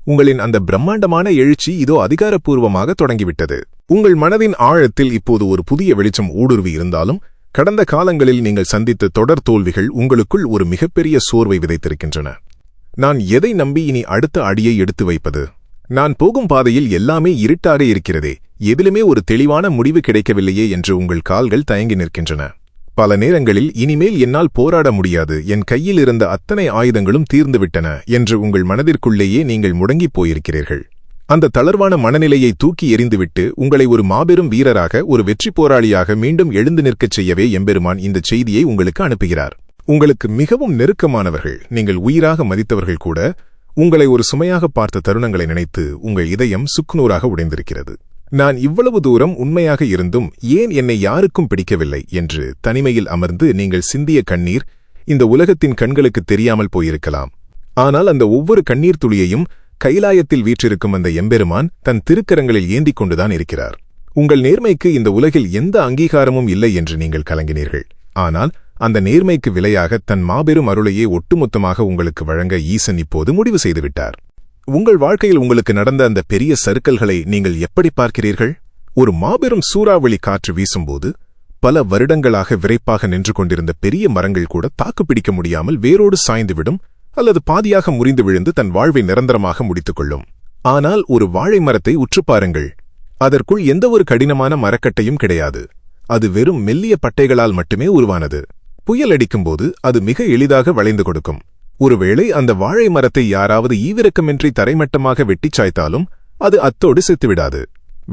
உங்களின் அந்த பிரம்மாண்டமான எழுச்சி இதோ அதிகாரப்பூர்வமாக தொடங்கிவிட்டது. உங்கள் மனதின் ஆழத்தில் இப்போது ஒரு புதிய வெளிச்சம் ஊடுருவி இருந்தாலும் கடந்த காலங்களில் நீங்கள் சந்தித்த தொடர் தோல்விகள் உங்களுக்குள் ஒரு மிகப்பெரிய சோர்வை விதைத்திருக்கின்றன. நான் எதை நம்பி இனி அடுத்த அடியை எடுத்து வைப்பது? நான் போகும் பாதையில் எல்லாமே இருட்டாக இருக்கிறதே, எதிலுமே ஒரு தெளிவான முடிவு கிடைக்கவில்லையே என்று உங்கள் கால்கள் தயங்கி நிற்கின்றன. பல நேரங்களில் இனிமேல் என்னால் போராட முடியாது, என் கையில் இருந்த அத்தனை ஆயுதங்களும் தீர்ந்துவிட்டன என்று உங்கள் மனதிற்குள்ளேயே நீங்கள் முடங்கிப் போயிருக்கிறீர்கள். அந்த தளர்வான மனநிலையை தூக்கி எறிந்துவிட்டு உங்களை ஒரு மாபெரும் வீரராக, ஒரு வெற்றி போராளியாக மீண்டும் எழுந்து நிற்கச் செய்யவே எம்பெருமான் இந்த செய்தியை உங்களுக்கு அனுப்புகிறார். உங்களுக்கு மிகவும் நெருக்கமானவர்கள், நீங்கள் உயிராக மதித்தவர்கள் கூட உங்களை ஒரு சுமையாக பார்த்த தருணங்களை நினைத்து உங்கள் இதயம் சுக்குநூறாக உடைந்திருக்கிறது. நான் இவ்வளவு தூரம் உண்மையாக இருந்தும் ஏன் என்னை யாருக்கும் பிடிக்கவில்லை என்று தனிமையில் அமர்ந்து நீங்கள் சிந்திய கண்ணீர் இந்த உலகத்தின் கண்களுக்கு தெரியாமல் போயிருக்கலாம். ஆனால் அந்த ஒவ்வொரு கண்ணீர் துளியையும் கைலாயத்தில் வீற்றிருக்கும் அந்த எம்பெருமான் தன் திருக்கரங்களில் ஏந்திக் கொண்டுதான் இருக்கிறார். உங்கள் நேர்மைக்கு இந்த உலகில் எந்த அங்கீகாரமும் இல்லை என்று நீங்கள் கலங்கினீர்கள். ஆனால் அந்த நேர்மைக்கு விலையாக தன் மாபெரும் அருளையே ஒட்டுமொத்தமாக உங்களுக்கு வழங்க ஈசன் இப்போது முடிவு செய்துவிட்டார். உங்கள் வாழ்க்கையில் உங்களுக்கு நடந்த அந்த பெரிய சறுக்கல்களை நீங்கள் எப்படி பார்க்கிறீர்கள்? ஒரு மாபெரும் சூறாவளி காற்று வீசும்போது பல வருடங்களாக விரைப்பாக நின்று கொண்டிருந்த பெரிய மரங்கள் கூட தாக்குப்பிடிக்க முடியாமல் வேரோடு சாய்ந்துவிடும் அல்லது பாதியாக முறிந்து விழுந்து தன் வாழ்வை நிரந்தரமாக முடித்துக்கொள்ளும். ஆனால் ஒரு வாழை மரத்தை உற்று பாருங்கள். அதற்குள் எந்த ஒரு கடினமான மரக்கட்டையும் கிடையாது. அது வெறும் மெல்லிய பட்டைகளால் மட்டுமே உருவானது. புயல் அடிக்கும்போது அது மிக எளிதாக வளைந்து கொடுக்கும். ஒருவேளை அந்த வாழை மரத்தை யாராவது ஈவிரக்கமின்றி தரைமட்டமாக வெட்டிச் சாய்த்தாலும் அது அத்தோடு செத்துவிடாது.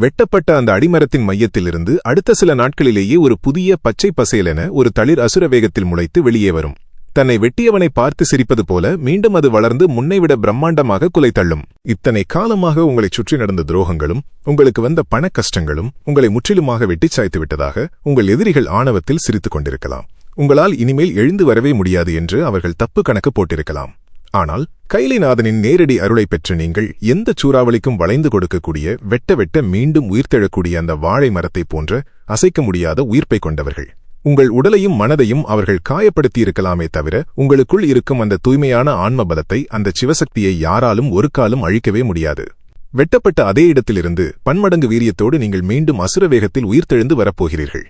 வெட்டப்பட்ட அந்த அடிமரத்தின் மையத்திலிருந்து அடுத்த சில நாட்களிலேயே ஒரு புதிய பச்சை பசேலென ஒரு தளிர் அசுர வேகத்தில் முளைத்து வெளியே வரும். தன்னை வெட்டியவனை பார்த்து சிரிப்பது போல மீண்டும் அது வளர்ந்து முன்னைவிட பிரம்மாண்டமாக குலை தள்ளும். இத்தனை காலமாக உங்களைச் சுற்றி நடந்த துரோகங்களும் உங்களுக்கு வந்த பண கஷ்டங்களும் உங்களை முற்றிலுமாக வெட்டிச் சாய்த்து விட்டதாக உங்கள் எதிரிகள் ஆணவத்தில் சிரித்துக் கொண்டிருக்கலாம். உங்களால் இனிமேல் எழுந்து வரவே முடியாது என்று அவர்கள் தப்பு கணக்கு போட்டிருக்கலாம். ஆனால் கைலைநாதனின் நேரடி அருளை பெற்ற நீங்கள் எந்த சூறாவளிக்கும் வளைந்து கொடுக்கக்கூடிய வெட்ட வெட்ட மீண்டும் உயிர்த்தெழக்கூடிய அந்த வாழை மரத்தைப் போன்ற அசைக்க முடியாத உயிர்ப்பை கொண்டவர்கள். உங்கள் உடலையும் மனதையும் அவர்கள் காயப்படுத்தியிருக்கலாமே தவிர உங்களுக்குள் இருக்கும் அந்த தூய்மையான ஆன்ம பலத்தை, அந்த சிவசக்தியை யாராலும் ஒரு காலும் அழிக்கவே முடியாது. வெட்டப்பட்ட அதே இடத்திலிருந்து பன்மடங்கு வீரியத்தோடு நீங்கள் மீண்டும் அசுர வேகத்தில் உயிர்த்தெழுந்து வரப்போகிறீர்கள்.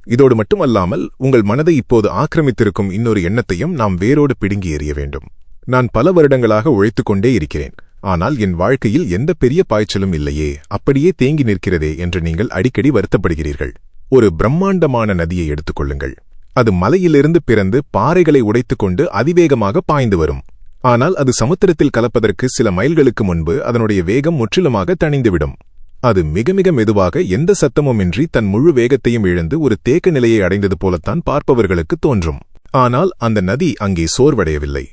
இதோடு மட்டுமல்லாமல் உங்கள் மனதை இப்போது ஆக்கிரமித்திருக்கும் இன்னொரு எண்ணத்தையும் நாம் வேரோடு பிடுங்கி எறிய வேண்டும். நான் பல வருடங்களாக உழைத்துக் கொண்டே இருக்கிறேன், ஆனால் என் வாழ்க்கையில் எந்த பெரிய பாய்ச்சலும் இல்லையே, அப்படியே தேங்கி நிற்கிறதே என்று நீங்கள் அடிக்கடி வருத்தப்படுகிறீர்கள். ஒரு பிரம்மாண்டமான நதியை எடுத்துக்கொள்ளுங்கள். அது மலையிலிருந்து பிறந்து பாறைகளை உடைத்துக்கொண்டு அதிவேகமாக பாய்ந்து வரும். ஆனால் அது சமுத்திரத்தில் கலப்பதற்கு சில மைல்களுக்கு முன்பு அதனுடைய வேகம் முற்றிலுமாக தணிந்துவிடும். அது மிக மிக மெதுவாக எந்த சத்தமுமின்றி தன் முழு வேகத்தையும் இழந்து ஒரு தேக்க நிலையை அடைந்தது போலத்தான் பார்ப்பவர்களுக்கு தோன்றும். ஆனால் அந்த நதி அங்கே சோர்வடையவில்லை.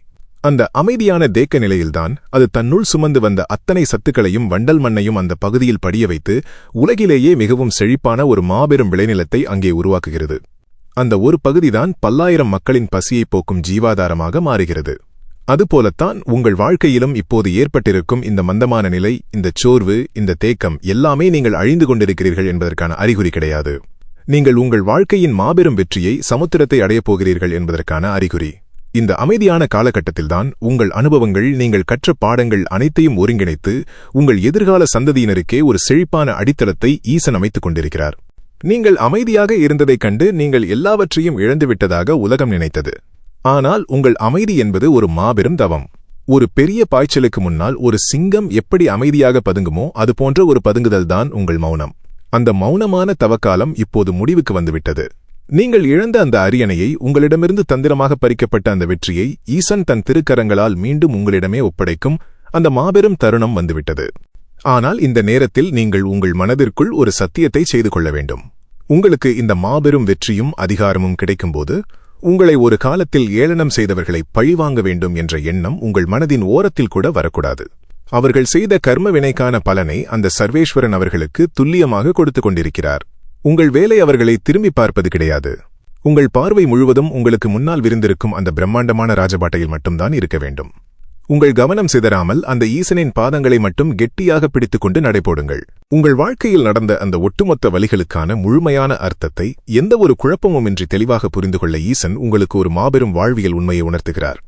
அந்த அமைதியான தேக்க நிலையில்தான் அது தன்னுள் சுமந்து வந்த அத்தனை சத்துக்களையும் வண்டல் மண்ணையும் அந்த பகுதியில் படிய வைத்து உலகிலேயே மிகவும் செழிப்பான ஒரு மாபெரும் விளைநிலத்தை அங்கே உருவாக்குகிறது. அந்த ஒரு பகுதிதான் பல்லாயிரம் மக்களின் பசியைப் போக்கும் ஜீவாதாரமாக மாறுகிறது. அதுபோலத்தான் உங்கள் வாழ்க்கையிலும் இப்போது ஏற்பட்டிருக்கும் இந்த மந்தமான நிலை, இந்த சோர்வு, இந்த தேக்கம் எல்லாமே நீங்கள் அழிந்து கொண்டிருக்கிறீர்கள் என்பதற்கான அறிகுறி கிடையாது. நீங்கள் உங்கள் வாழ்க்கையின் மாபெரும் வெற்றியை, சமுத்திரத்தை அடையப் போகிறீர்கள் என்பதற்கான அறிகுறி. இந்த அமைதியான காலகட்டத்தில்தான் உங்கள் அனுபவங்கள், நீங்கள் கற்ற பாடங்கள் அனைத்தையும் ஒருங்கிணைத்து உங்கள் எதிர்கால சந்ததியினருக்கே ஒரு செழிப்பான அடித்தளத்தை ஈசன் அமைத்துக் கொண்டிருக்கிறார். நீங்கள் அமைதியாக இருந்ததைக் கண்டு நீங்கள் எல்லாவற்றையும் இழந்துவிட்டதாக உலகம் நினைத்தது. ஆனால் உங்கள் அமைதி என்பது ஒரு மாபெரும் தவம். ஒரு பெரிய பாய்ச்சலுக்கு முன்னால் ஒரு சிங்கம் எப்படி அமைதியாக பதுங்குமோ அதுபோன்ற ஒரு பதுங்குதல்தான் உங்கள் மௌனம். அந்த மௌனமான தவக்காலம் இப்போது முடிவுக்கு வந்துவிட்டது. நீங்கள் இழந்த அந்த அரியணையை, உங்களிடமிருந்து தந்திரமாக பறிக்கப்பட்ட அந்த வெற்றியை ஈசன் தன் திருக்கரங்களால் மீண்டும் உங்களிடமே ஒப்படைக்கும் அந்த மாபெரும் தருணம் வந்துவிட்டது. ஆனால் இந்த நேரத்தில் நீங்கள் உங்கள் மனதிற்குள் ஒரு சத்தியத்தை செய்து கொள்ள வேண்டும். உங்களுக்கு இந்த மாபெரும் வெற்றியும் அதிகாரமும் கிடைக்கும்போது உங்களை ஒரு காலத்தில் ஏளனம் செய்தவர்களை பழிவாங்க வேண்டும் என்ற எண்ணம் உங்கள் மனதின் ஓரத்தில் கூட வரக்கூடாது. அவர்கள் செய்த கர்ம வினைக்கான பலனை அந்த சர்வேஸ்வரன் அவர்களுக்கு துல்லியமாக கொடுத்து கொண்டிருக்கிறார். உங்கள் வேலை அவர்களை திரும்பி பார்ப்பது கிடையாது. உங்கள் பார்வை முழுவதும் உங்களுக்கு முன்னால் விரிந்திருக்கும் அந்த பிரம்மாண்டமான ராஜபாட்டையில் மட்டும்தான் இருக்க வேண்டும். உங்கள் கவனம் சிதறாமல் அந்த ஈசனின் பாதங்களை மட்டும் கெட்டியாக பிடித்துக்கொண்டு நடைபோடுங்கள். உங்கள் வாழ்க்கையில் நடந்த அந்த ஒட்டுமொத்த வலிகளுக்கான முழுமையான அர்த்தத்தை எந்த ஒரு குழப்பமுமின்றி தெளிவாக புரிந்து கொள்ள ஈசன் உங்களுக்கு ஒரு மாபெரும் வாழ்வியல் உண்மையை உணர்த்துகிறார்.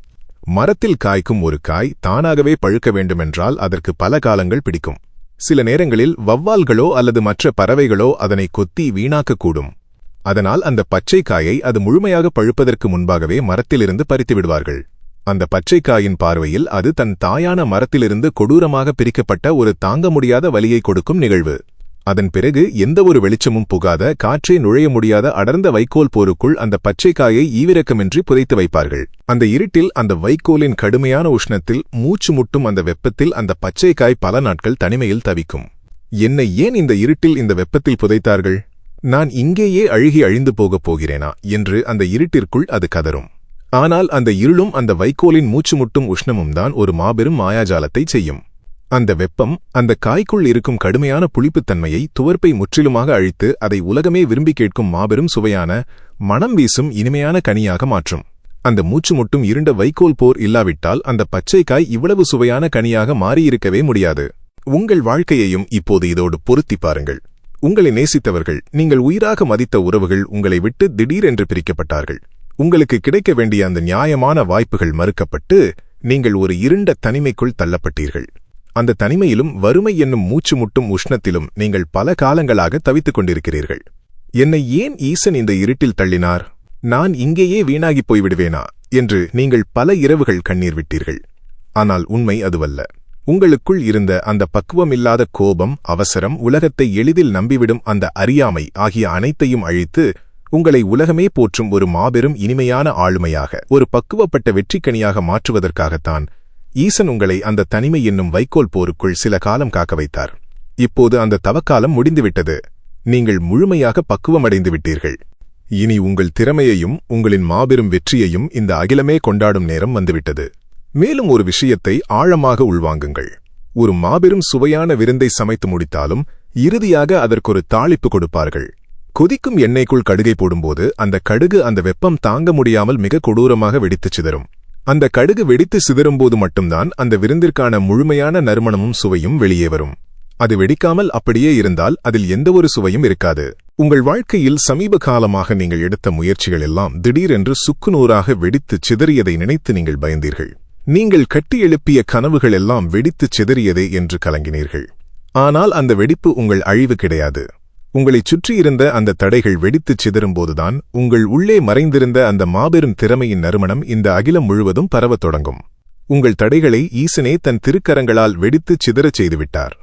மரத்தில் காய்க்கும் ஒரு காய் தானாகவே பழுக்க வேண்டுமென்றால் அதற்கு பல காலங்கள் பிடிக்கும். சில நேரங்களில் வௌவால்களோ அல்லது மற்ற பறவைகளோ அதனை கொத்தி வீணாக்கக்கூடும். அதனால் அந்த பச்சை காயை அது முழுமையாக பழுப்பதற்கு முன்பாகவே மரத்திலிருந்து பறித்து விடுவார்கள். அந்த பச்சைக்காயின் பார்வையில் அது தன் தாயான மரத்திலிருந்து கொடூரமாக பிரிக்கப்பட்ட ஒரு தாங்க முடியாத வலியை கொடுக்கும் நிகழ்வு. அதன் பிறகு எந்த ஒரு வெளிச்சமும் புகாத, காற்றே நுழைய முடியாத அடர்ந்த வைக்கோல் போருக்குள் அந்த பச்சைக்காயை ஈவிரக்கமின்றி புதைத்து வைப்பார்கள். அந்த இருட்டில், அந்த வைக்கோலின் கடுமையான உஷ்ணத்தில், மூச்சு முட்டும் அந்த வெப்பத்தில் அந்த பச்சைக்காய் பல நாட்கள் தனிமையில் தவிக்கும். என்னை ஏன் இந்த இருட்டில் இந்த வெப்பத்தில் புதைத்தார்கள்? நான் இங்கேயே அழுகி அழிந்து போகப் போகிறேனா என்று அந்த இருட்டிற்குள் அது கதரும். ஆனால் அந்த இருளும் அந்த வைக்கோலின் மூச்சு முட்டும் உஷ்ணமும் தான் ஒரு மாபெரும் மாயாஜாலத்தை செய்யும். அந்த வெப்பம் அந்த காய்க்குள் இருக்கும் கடுமையான புளிப்புத்தன்மையை, துவர்ப்பை முற்றிலுமாக அழித்து அதை உலகமே விரும்பி கேட்கும் மாபெரும் சுவையான, மனம் வீசும் இனிமையான கனியாக மாற்றும். அந்த மூச்சு முட்டும் இருண்ட வைக்கோல் போர் இல்லாவிட்டால் அந்த பச்சைக்காய் இவ்வளவு சுவையான கனியாக மாறியிருக்கவே முடியாது. உங்கள் வாழ்க்கையையும் இப்போது இதோடு பொருத்தி பாருங்கள். உங்களை நேசித்தவர்கள், நீங்கள் உயிராக மதித்த உறவுகள் உங்களை விட்டு திடீரென்று பிரிக்கப்பட்டார்கள். உங்களுக்கு கிடைக்க வேண்டிய அந்த நியாயமான வாய்ப்புகள் மறுக்கப்பட்டு நீங்கள் ஒரு இருண்ட தனிமைக்குள் தள்ளப்பட்டீர்கள். அந்த தனிமையிலும் வறுமை என்னும் மூச்சு முட்டும் உஷ்ணத்திலும் நீங்கள் பல காலங்களாக தவித்துக் கொண்டிருக்கிறீர்கள். என்னை ஏன் ஈசன் இந்த இருட்டில் தள்ளினார்? நான் இங்கேயே வீணாகிப் போய்விடுவேனா என்று நீங்கள் பல இரவுகள் கண்ணீர் விட்டீர்கள். ஆனால் உண்மை அதுவல்ல. உங்களுக்குள் இருந்த அந்த பக்குவமில்லாத கோபம், அவசரம், உலகத்தை எளிதில் நம்பிவிடும் அந்த அறியாமை ஆகிய அனைத்தையும் அழித்து உங்களை உலகமே போற்றும் ஒரு மாபெரும் இனிமையான ஆளுமையாக, ஒரு பக்குவப்பட்ட வெற்றிக்கனியாக மாற்றுவதற்காகத்தான் ஈசன் உங்களை அந்த தனிமை என்னும் வைக்கோல் போருக்குள் சில காலம் காக்க வைத்தார். இப்போது அந்த தவக்காலம் முடிந்துவிட்டது. நீங்கள் முழுமையாக பக்குவமடைந்து விட்டீர்கள். இனி உங்கள் திறமையையும் உங்களின் மாபெரும் வெற்றியையும் இந்த அகிலமே கொண்டாடும் நேரம் வந்துவிட்டது. மேலும் ஒரு விஷயத்தை ஆழமாக உள்வாங்குங்கள். ஒரு மாபெரும் சுவையான விருந்தை சமைத்து முடித்தாலும் இறுதியாக அதற்கொரு தாளிப்பு கொடுப்பார்கள். கொதிக்கும் எண்ணெய்க்குள் கடுகை போடும்போது அந்த கடுகு அந்த வெப்பம் தாங்க முடியாமல் மிக கொடூரமாக வெடித்துச் சிதறும். அந்த கடுகு வெடித்து சிதறும்போது மட்டும்தான் அந்த விருந்திற்கான முழுமையான நறுமணமும் சுவையும் வெளியே வரும். அது வெடிக்காமல் அப்படியே இருந்தால் அதில் எந்தவொரு சுவையும் இருக்காது. உங்கள் வாழ்க்கையில் சமீப காலமாக நீங்கள் எடுத்த முயற்சிகள் எல்லாம் திடீரென்று சுக்குநூறாக வெடித்துச் சிதறியதை நினைத்து நீங்கள் பயந்தீர்கள். நீங்கள் கட்டி எழுப்பிய கனவுகள் எல்லாம் வெடித்துச் சிதறியதே என்று கலங்கினீர்கள். ஆனால் அந்த வெடிப்பு உங்கள் அழிவு கிடையாது. உங்களைச் சுற்றியிருந்த அந்த தடைகள் வெடித்துச் சிதறும்போதுதான் உங்கள் உள்ளே மறைந்திருந்த அந்த மாபெரும் திறமையின் நறுமணம் இந்த அகிலம் முழுவதும் பரவத் தொடங்கும். உங்கள் தடைகளை ஈசனே தன் திருக்கரங்களால் வெடித்துச் சிதறச் செய்துவிட்டார்.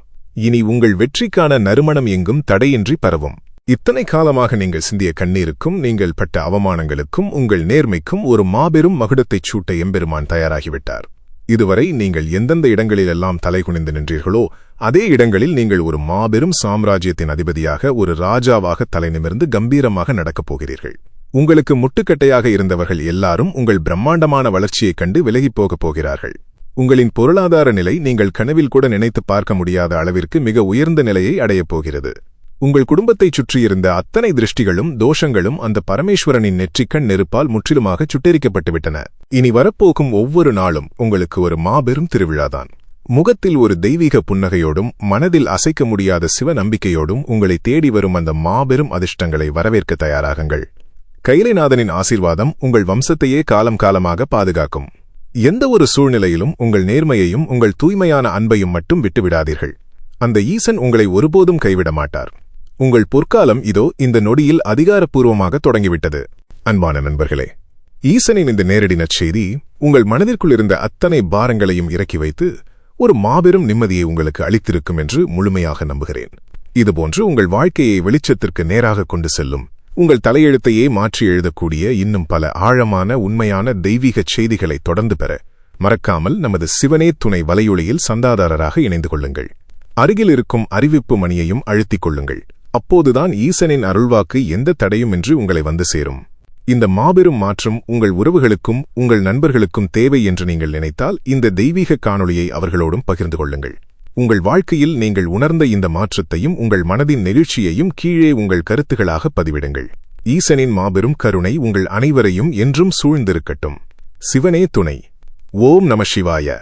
இனி உங்கள் வெற்றிக்கான நறுமணம் எங்கும் தடையின்றி பரவும். இத்தனை காலமாக நீங்கள் சிந்திய கண்ணீருக்கும், நீங்கள் பட்ட அவமானங்களுக்கும், உங்கள் நேர்மைக்கும் ஒரு மாபெரும் மகுடத்தைச் சூட்ட எம்பெருமான் தயாராகிவிட்டார். இதுவரை நீங்கள் எந்தெந்த இடங்களிலெல்லாம் தலைகுனிந்து நின்றீர்களோ அதே இடங்களில் நீங்கள் ஒரு மாபெரும் சாம்ராஜ்யத்தின் அதிபதியாக, ஒரு ராஜாவாக தலைநிமிர்ந்து கம்பீரமாக நடக்கப் போகிறீர்கள். உங்களுக்கு முட்டுக்கட்டையாக இருந்தவர்கள் எல்லாரும் உங்கள் பிரம்மாண்டமான வளர்ச்சியைக் கண்டு விலகிப் போகப் போகிறார்கள். உங்களின் பொருளாதார நிலை நீங்கள் கனவில் கூட நினைத்துப் பார்க்க முடியாத அளவிற்கு மிக உயர்ந்த நிலையை அடையப் போகிறது. உங்கள் குடும்பத்தைச் சுற்றியிருந்த அத்தனை திருஷ்டிகளும் தோஷங்களும் அந்த பரமேஸ்வரனின் நெற்றிக்கண் நெருப்பால் முற்றிலுமாக சுட்டெரிக்கப்பட்டுவிட்டன. இனி வரப்போகும் ஒவ்வொரு நாளும் உங்களுக்கு ஒரு மாபெரும் திருவிழாதான். முகத்தில் ஒரு தெய்வீக புன்னகையோடும் மனதில் அசைக்க முடியாத சிவ நம்பிக்கையோடும் உங்களை தேடி வரும் அந்த மாபெரும் அதிர்ஷ்டங்களை வரவேற்க தயாராகுங்கள். கைலைநாதனின் ஆசீர்வாதம் உங்கள் வம்சத்தையே காலம் காலமாக பாதுகாக்கும். எந்த ஒரு சூழ்நிலையிலும் உங்கள் நேர்மையையும் உங்கள் தூய்மையான அன்பையும் மட்டும் விட்டுவிடாதீர்கள். அந்த ஈசன் உங்களை ஒருபோதும் கைவிட மாட்டார். உங்கள் பொற்காலம் இதோ இந்த நொடியில் அதிகாரப்பூர்வமாக தொடங்கிவிட்டது. அன்பான நண்பர்களே, ஈசனின் இந்த நேரடி நற்செய்தி உங்கள் மனதிற்குள் இருந்த அத்தனை பாரங்களையும் இறக்கி வைத்து ஒரு மாபெரும் நிம்மதியை உங்களுக்கு அளித்திருக்கும் என்று முழுமையாக நம்புகிறேன். இதுபோன்று உங்கள் வாழ்க்கையை வெளிச்சத்திற்கு நேராக கொண்டு செல்லும், உங்கள் தலையெழுத்தையே மாற்றி எழுதக்கூடிய இன்னும் பல ஆழமான உண்மையான தெய்வீகச் செய்திகளை தொடர்ந்து பெற மறக்காமல் நமது சிவனே துணை வலையொலியில் சந்தாதாரராக இணைந்து கொள்ளுங்கள். அருகில் இருக்கும் அறிவிப்பு மணியையும் அழுத்திக் கொள்ளுங்கள். அப்போதுதான் ஈசனின் அருள்வாக்கு எந்த தடையுமின்றி உங்களை வந்து சேரும். இந்த மாபெரும் மாற்றம் உங்கள் உறவுகளுக்கும் உங்கள் நண்பர்களுக்கும் தேவை என்று நீங்கள் நினைத்தால் இந்த தெய்வீக காணொளியை அவர்களோடும் பகிர்ந்து கொள்ளுங்கள். உங்கள் வாழ்க்கையில் நீங்கள் உணர்ந்த இந்த மாற்றத்தையும் உங்கள் மனதின் நெகிழ்ச்சியையும் கீழே உங்கள் கருத்துகளாக பதிவிடுங்கள். ஈசனின் மாபெரும் கருணை உங்கள் அனைவரையும் என்றும் சூழ்ந்திருக்கட்டும். சிவனே துணை. ஓம் நம சிவாய.